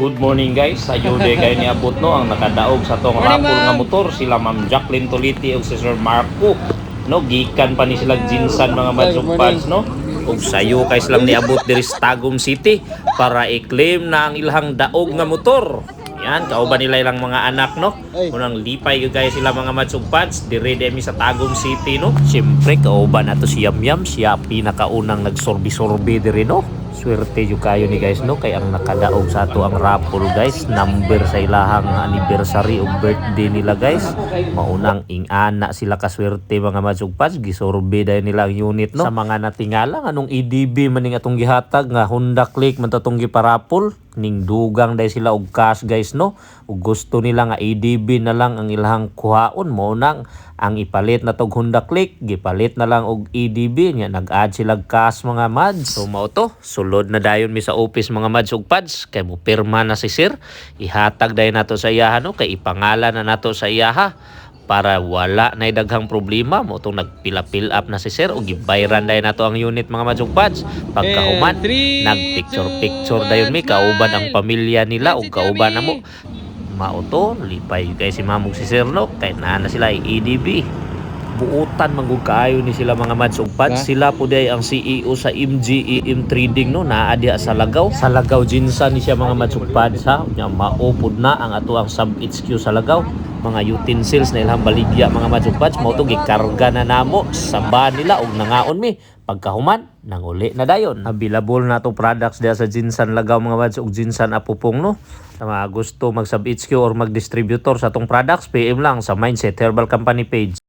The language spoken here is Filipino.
Good morning guys. Sayo de kayo ni abot no ang nakadaog sa tong rapol nga motor sila Ma'am Jacqueline Toliti ug si Sir Marco. No gikan pa ni sila Jinsan mga madsug pads no. Ug sayo kay silang niabot diri sa Tagum City para i-claim na ang ilhang daog nga motor. Yan, kauban nila ilang mga anak no. Unang lipay gyud guys sila mga madsug pads diri demi sa Tagum City no. Siyempre kauban nato si Yamyam, siya pinakaunang nagsorbi-sorbi diri no. Swerte yung kayo ni guys no kay ang nakadaog sa ato ang raffle guys, number sa ilahang anniversary o birthday nila guys. Maunang ingana sila kaswerte mga madsugpads, gisorbe dahil nila ang unit no. Sa mga natingala anong EDB maning atong gihatag nga Honda Click man tatong giparapol ning dugang dahil sila og cash guys no. Ug gusto nila nga EDB na lang ang ilahang kuhaon mo nang ang ipalit na tog Honda Click gipalit na lang og EDB nya nag-add sila cash mga mads. So mao to sulod na dayon mi sa office mga mads ug pads kay mo pirma na si sir, ihatag dayon nato sa iyaha no kay ipangalan na nato sa iyaha para wala na daghang problema mo itong nagpila-fill up na si sir o gibayran dayon nato ang unit mga madsug pads. Pagkahuman nagpicture dayon mi kauban ang pamilya nila o kauban na mo mauto lipay kay si mamog si sir no kay naa na sila EDB. Buutan manggug kaayo ni sila mga madsug pads. Sila po day ang CEO sa MGEM Trading no, naa diha sa Lagaw. Sa Lagaw Jinsan ni siya mga madsug pads ha. Nya maupod na ang ato ang sub HQ sa Lagaw. Mga utensils na ilhang baligya mga madsug pads mao to gikarga na namo sa bahan nila og nangaon mi. Pagkahuman nanguli na dayon. Available na to products diha sa Jinsan Lagaw mga mads ug Jinsan Apupong no. Sa mga gusto mag sub HQ or mag distributor sa tong products PM lang sa Mindset Herbal Company page.